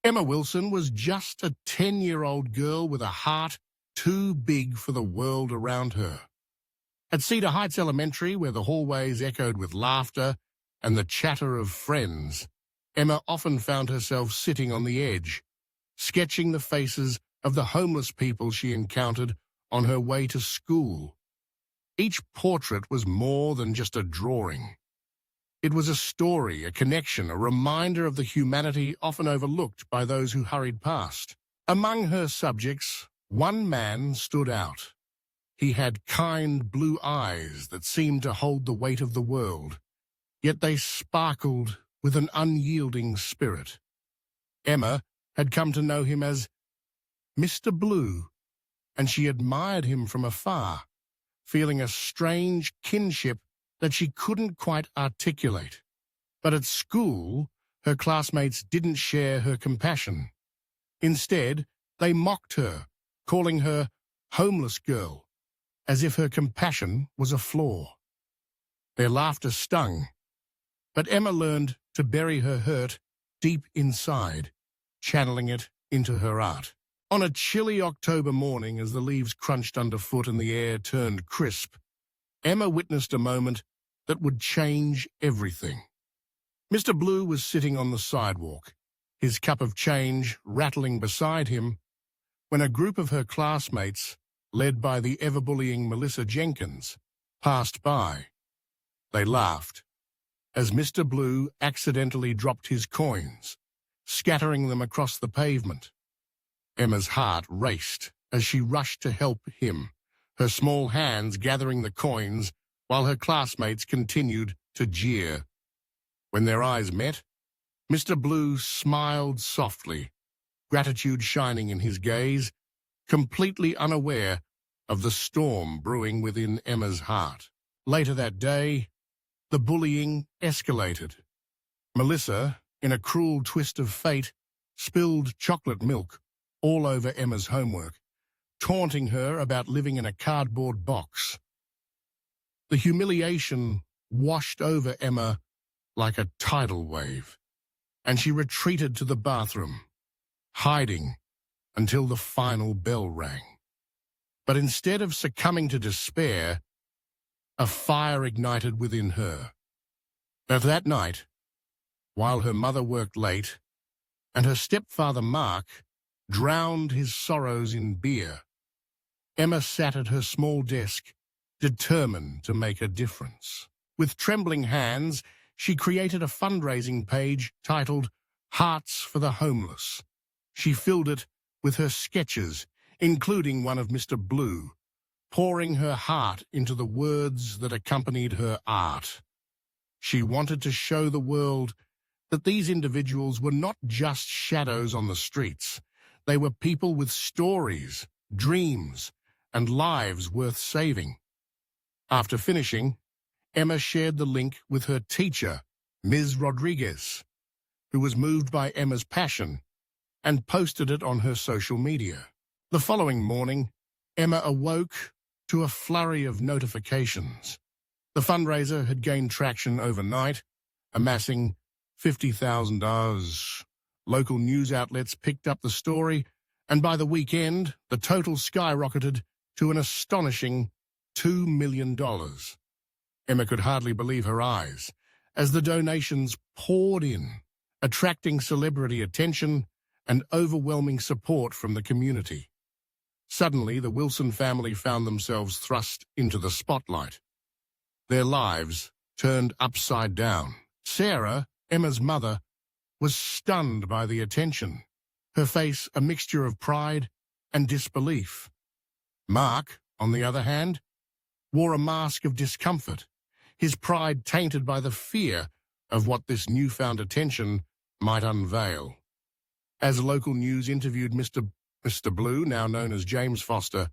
Emma Wilson was just a 10-year-old girl with a heart too big for the world around her. At Cedar Heights Elementary, where the hallways echoed with laughter and the chatter of friends, Emma often found herself sitting on the edge, sketching the faces of the homeless people she encountered on her way to school. Each portrait was more than just a drawing. It was a story, a connection, a reminder of the humanity often overlooked by those who hurried past. Among her subjects, one man stood out. He had kind blue eyes that seemed to hold the weight of the world, yet they sparkled with an unyielding spirit. Emma had come to know him as Mr. Blue, and she admired him from afar, feeling a strange kinship that she couldn't quite articulate. But at school, her classmates didn't share her compassion. Instead, they mocked her, calling her homeless girl, as if her compassion was a flaw. Their laughter stung, but Emma learned to bury her hurt deep inside, channeling it into her art. On a chilly October morning, as the leaves crunched underfoot and the air turned crisp, Emma witnessed a moment that would change everything. Mr. Blue was sitting on the sidewalk, his cup of change rattling beside him, when a group of her classmates, led by the ever-bullying Melissa Jenkins, passed by. They laughed as Mr. Blue accidentally dropped his coins, scattering them across the pavement. Emma's heart raced as she rushed to help him, her small hands gathering the coins while her classmates continued to jeer. When their eyes met, Mr. Blue smiled softly, gratitude shining in his gaze, completely unaware of the storm brewing within Emma's heart. Later that day, the bullying escalated. Melissa, in a cruel twist of fate, spilled chocolate milk all over Emma's homework, taunting her about living in a cardboard box. The humiliation washed over Emma like a tidal wave, and she retreated to the bathroom, hiding until the final bell rang. But instead of succumbing to despair, a fire ignited within her. But that night, while her mother worked late, and her stepfather Mark drowned his sorrows in beer, Emma sat at her small desk, determined to make a difference. With trembling hands, she created a fundraising page titled Hearts for the Homeless. She filled it with her sketches, including one of Mr. Blue, pouring her heart into the words that accompanied her art. She wanted to show the world that these individuals were not just shadows on the streets. They were people with stories, dreams, and lives worth saving. After finishing, Emma shared the link with her teacher, Ms. Rodriguez, who was moved by Emma's passion, and posted it on her social media. The following morning, Emma awoke to a flurry of notifications. The fundraiser had gained traction overnight, amassing $50,000. Local news outlets picked up the story, and by the weekend, the total skyrocketed to an astonishing $2 million. Emma could hardly believe her eyes as the donations poured in, attracting celebrity attention and overwhelming support from the community. Suddenly, the Wilson family found themselves thrust into the spotlight. Their lives turned upside down. Sarah, Emma's mother, was stunned by the attention, her face a mixture of pride and disbelief. Mark, on the other hand, wore a mask of discomfort, his pride tainted by the fear of what this newfound attention might unveil. As local news interviewed Mr. Blue, now known as James Foster,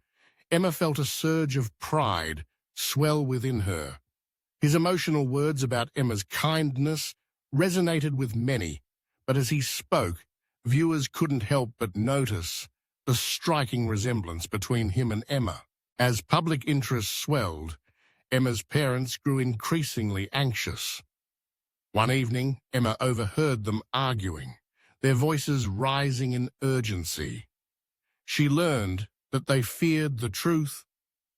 Emma felt a surge of pride swell within her. His emotional words about Emma's kindness resonated with many, but as he spoke, viewers couldn't help but notice the striking resemblance between him and Emma. As public interest swelled, Emma's parents grew increasingly anxious. One evening, Emma overheard them arguing. their voices rising in urgency. She learned that they feared the truth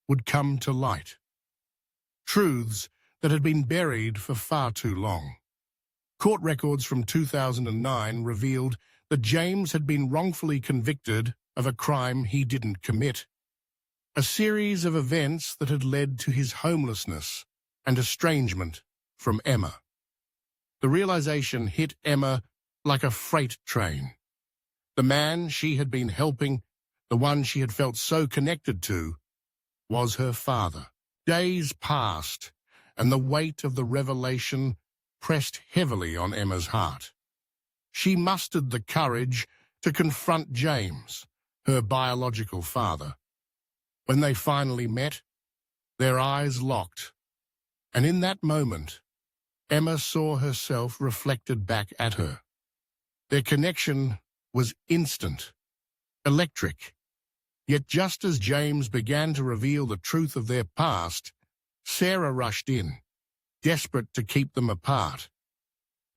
would come to light. Truths that had been buried for far too long. Court records from 2009 revealed that James had been wrongfully convicted of a crime he didn't commit. A series of events that had led to his homelessness and estrangement from Emma. The realization hit Emma like a freight train. The man she had been helping, the one she had felt so connected to, was her father. Days passed, and the weight of the revelation pressed heavily on Emma's heart. She mustered the courage to confront James, her biological father. When they finally met, their eyes locked, and in that moment, Emma saw herself reflected back at her. Their connection was instant, electric. Yet just as James began to reveal the truth of their past, Sarah rushed in, desperate to keep them apart.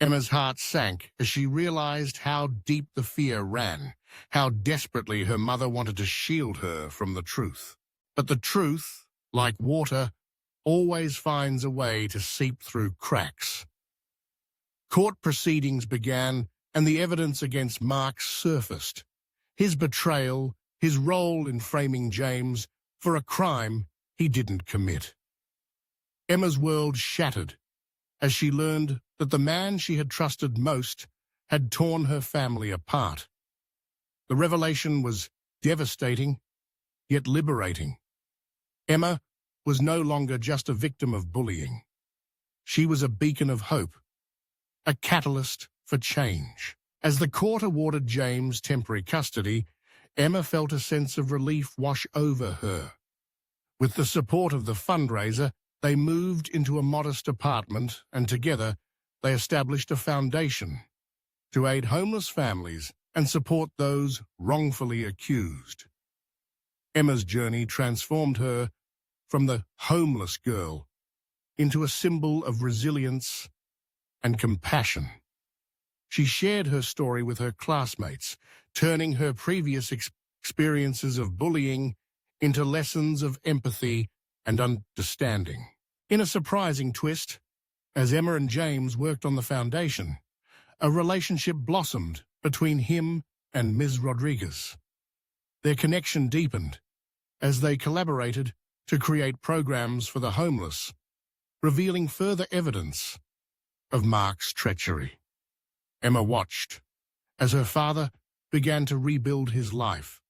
Emma's heart sank as she realized how deep the fear ran, how desperately her mother wanted to shield her from the truth. But the truth, like water, always finds a way to seep through cracks. Court proceedings began, and the evidence against Mark surfaced. His betrayal, his role in framing James for a crime he didn't commit. Emma's world shattered as she learned that the man she had trusted most had torn her family apart. The revelation was devastating, yet liberating. Emma was no longer just a victim of bullying. She was a beacon of hope, a catalyst for change. As the court awarded James temporary custody, Emma felt a sense of relief wash over her. With the support of the fundraiser, they moved into a modest apartment, and together they established a foundation to aid homeless families and support those wrongfully accused. Emma's journey transformed her from the homeless girl into a symbol of resilience and compassion. She shared her story with her classmates, turning her previous experiences of bullying into lessons of empathy and understanding. In a surprising twist, as Emma and James worked on the foundation, a relationship blossomed between him and Ms. Rodriguez. Their connection deepened as they collaborated to create programs for the homeless, revealing further evidence of Mark's treachery. Emma watched as her father began to rebuild his life,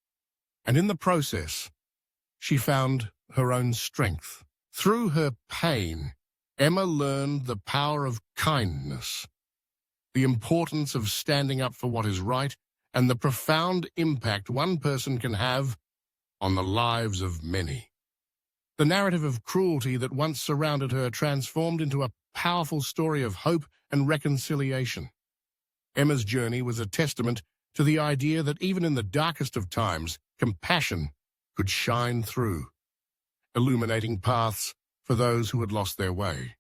and in the process, she found her own strength. Through her pain, Emma learned the power of kindness, the importance of standing up for what is right, and the profound impact one person can have on the lives of many. The narrative of cruelty that once surrounded her transformed into a powerful story of hope and reconciliation. Emma's journey was a testament to the idea that even in the darkest of times, compassion could shine through, illuminating paths for those who had lost their way.